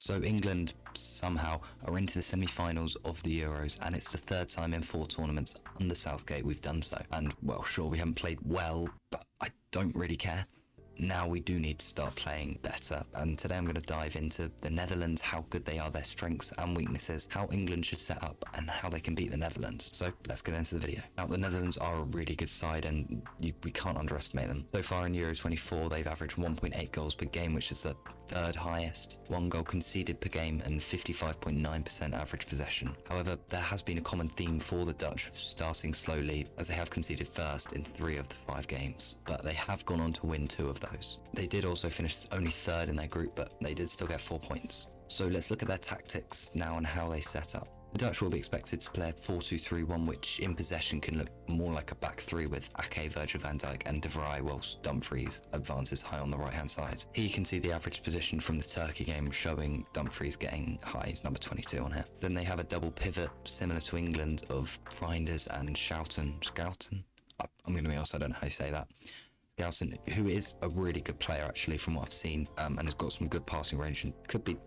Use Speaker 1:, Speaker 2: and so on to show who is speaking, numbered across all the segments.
Speaker 1: So England somehow are into the semi-finals of the Euros, and it's the third time in 4 tournaments under Southgate we've done so. And well, sure, we haven't played well, but I don't really care. Now we do need to start playing better, and today I'm going to dive into the Netherlands, how good they are, their strengths and weaknesses, how England should set up, and how they can beat the Netherlands. So let's get into the video. Now, the Netherlands are a really good side, and we can't underestimate them. So far in Euro 24, they've averaged 1.8 goals per game, which is the third highest, 1 goal conceded per game, and 55.9% average possession. However, there has been a common theme for the Dutch of starting slowly, as they have conceded first in 3 of the 5 games, but they have gone on to win 2 of those. They did also finish only 3rd in their group, but they did still get 4 points. So let's look at their tactics now and how they set up. The Dutch will be expected to play a 4-2-3-1, which in possession can look more like a back 3 with Ake, Virgil van Dijk and De Vrij, whilst Dumfries advances high on the right hand side. Here you can see the average position from the Turkey game, showing Dumfries getting high, he's number 22 on here. Then they have a double pivot similar to England of Reinders and Schouten. I'm going to be honest, I don't know how you say that. Schouten, who is a really good player actually from what I've seen, and has got some good passing range and could be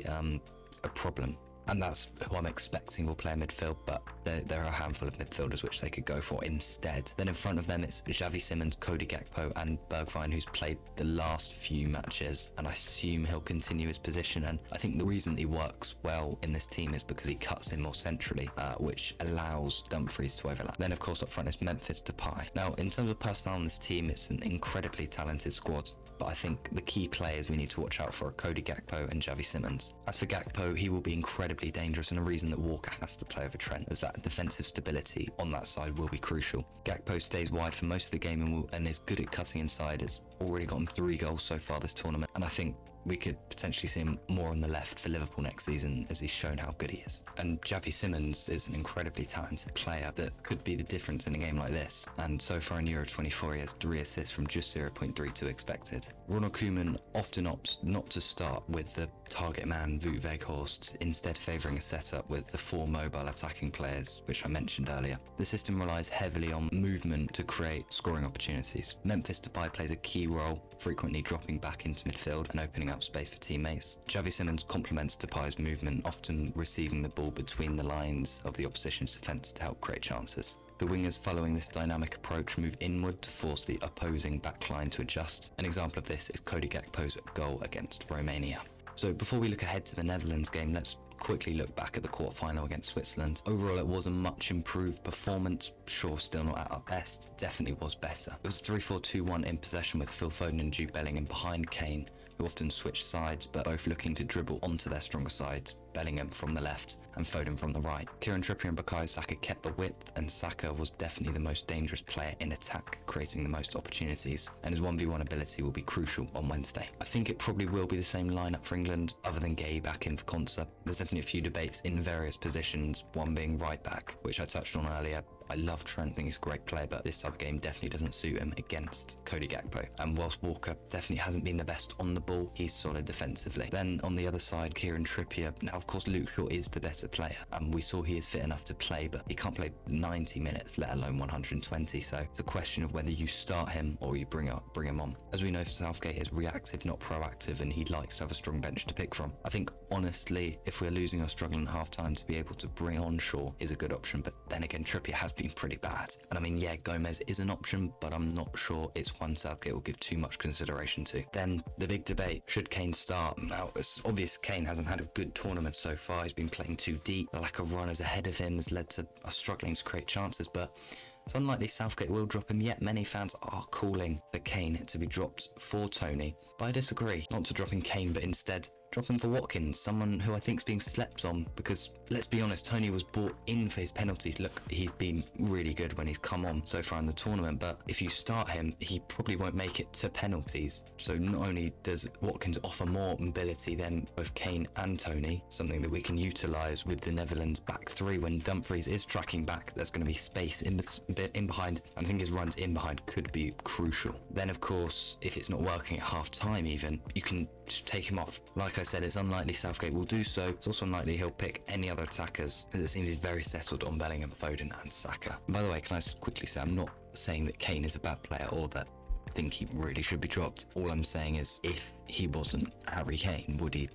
Speaker 1: a problem. And that's who I'm expecting will play midfield, but there are a handful of midfielders which they could go for instead. Then in front of them it's Xavi Simons, Cody Gakpo and Bergwijn, who's played the last few matches, and I assume he'll continue his position. And I think the reason he works well in this team is because he cuts in more centrally, which allows Dumfries to overlap. Then of course up front is Memphis Depay. Now in terms of personnel on this team, it's an incredibly talented squad, but I think the key players we need to watch out for are Cody Gakpo and Xavi Simons. As for Gakpo, he will be incredibly dangerous, and a reason that Walker has to play over Trent is that defensive stability on that side will be crucial. Gakpo stays wide for most of the game and is good at cutting inside. It's already gotten 3 goals so far this tournament, and I think we could potentially see him more on the left for Liverpool next season, as he's shown how good he is. And Xavi Simons is an incredibly talented player that could be the difference in a game like this, and so far in Euro 24 he has 3 assists from just 0.32 expected. Ronald Koeman often opts not to start with the target man Wout Weghorst, instead favouring a setup with the 4 mobile attacking players, which I mentioned earlier. The system relies heavily on movement to create scoring opportunities. Memphis Depay plays a key role, frequently dropping back into midfield and opening up space for teammates. Xavi Simons complements Depay's movement, often receiving the ball between the lines of the opposition's defence to help create chances. The wingers following this dynamic approach move inward to force the opposing backline to adjust. An example of this is Cody Gakpo's goal against Romania. So before we look ahead to the Netherlands game, let's quickly look back at the quarterfinal against Switzerland. Overall, it was a much improved performance. Sure, still not at our best, definitely was better. It was 3-4-2-1 in possession with Phil Foden and Jude Bellingham behind Kane, who often switched sides, but both looking to dribble onto their stronger sides, Bellingham from the left and Foden from the right. Kieran Trippier and Bukayo Saka kept the width, and Saka was definitely the most dangerous player in attack, creating the most opportunities, and his 1v1 ability will be crucial on Wednesday. I think it probably will be the same lineup for England, other than Gay back in for Konsa. There's definitely a few debates in various positions, one being right back, which I touched on earlier. I love Trent, I think he's a great player, but this type of game definitely doesn't suit him against Cody Gakpo. And whilst Walker definitely hasn't been the best on the ball, he's solid defensively. Then on the other side, Kieran Trippier. Now of course Luke Shaw is the better player, and we saw he is fit enough to play, but he can't play 90 minutes, let alone 120, so it's a question of whether you start him or you bring him on. As we know, Southgate is reactive, not proactive, and he likes to have a strong bench to pick from. I think honestly, if we're losing or struggling at half-time, to be able to bring on Shaw is a good option, but then again, Trippier has been pretty bad. And I mean, yeah, Gomez is an option, but I'm not sure it's one Southgate will give too much consideration to. Then the big debate, should Kane start? Now, it's obvious Kane hasn't had a good tournament so far. He's been playing too deep. The lack of runners ahead of him has led to us struggling to create chances, but it's unlikely Southgate will drop him, yet many fans are calling for Kane to be dropped for Tony. But I disagree, not to dropping Kane, but instead drop him for Watkins, someone who I think is being slept on, because let's be honest, Tony was brought in for his penalties. Look, he's been really good when he's come on so far in the tournament, but if you start him, he probably won't make it to penalties. So not only does Watkins offer more mobility than both Kane and Tony, something that we can utilise with the Netherlands back 3 when Dumfries is tracking back, there's going to be space in behind, and I think his runs in behind could be crucial. Then of course, if it's not working at half time even, you can take him off. Like I said, it's unlikely Southgate will do so. It's also unlikely he'll pick any other attackers, as it seems he's very settled on Bellingham, Foden and Saka. And by the way, can I just quickly say, I'm not saying that Kane is a bad player or that I think he really should be dropped. All I'm saying is, if he wasn't Harry Kane, would he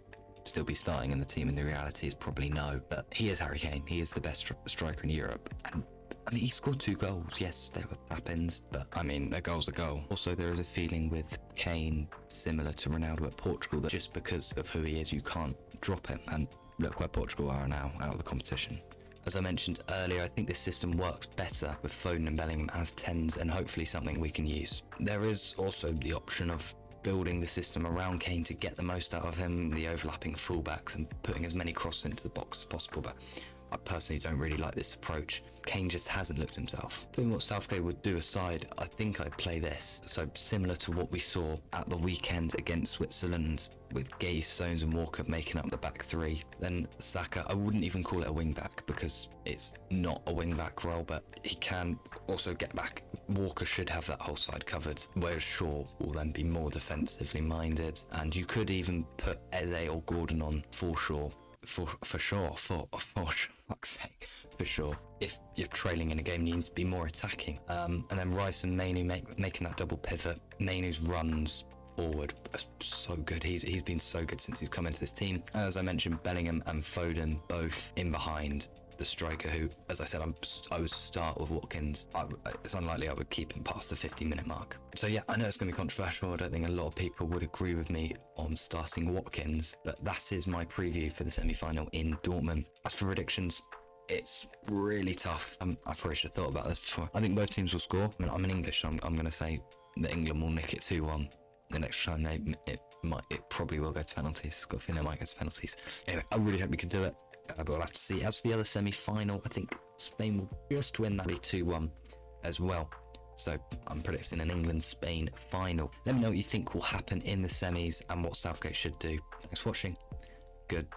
Speaker 1: still be starting in the team, and the reality is probably no. But he is Harry Kane. He is the best striker in Europe. And I mean, he scored 2 goals. Yes, they were tap-ins, but I mean, a goal's a goal. Also, there is a feeling with Kane, similar to Ronaldo at Portugal, that just because of who he is, you can't drop him. And look where Portugal are now, out of the competition. As I mentioned earlier, I think this system works better with Foden and Bellingham as 10s, and hopefully something we can use. There is also the option of building the system around Kane to get the most out of him, the overlapping fullbacks and putting as many crosses into the box as possible, but I personally don't really like this approach. Kane just hasn't looked himself. Doing what Southgate would do aside, I think I'd play this. So similar to what we saw at the weekend against Switzerland, with Gay, Stones and Walker making up the back 3. Then Saka, I wouldn't even call it a wing back because it's not a wing back role, but he can also get back. Walker should have that whole side covered, whereas Shaw will then be more defensively minded. And you could even put Eze or Gordon on for Shaw. For sure, for fuck's sake, for sure. If you're trailing in a game, you need to be more attacking. And then Rice and Mainu making that double pivot. Mainu's runs forward are so good. He's been so good since he's come into this team. As I mentioned, Bellingham and Foden both in behind the striker, who, as I said, I would start with Watkins. It's unlikely I would keep him past the 50-minute mark. So yeah, I know it's going to be controversial. I don't think a lot of people would agree with me on starting Watkins, but that is my preview for the semi-final in Dortmund. As for predictions, it's really tough. I probably should have thought about this before. I think both teams will score. I mean, I'm in English, so I'm going to say that England will nick it 2-1. The next time it probably will go to penalties. It's got a feeling it might go to penalties. Anyway, I really hope we can do it. But we'll have to see. As for the other semi-final, I think Spain will just win that 2-1 as well. So I'm predicting an England-Spain final. Let me know what you think will happen in the semis and what Southgate should do. Thanks for watching. Good.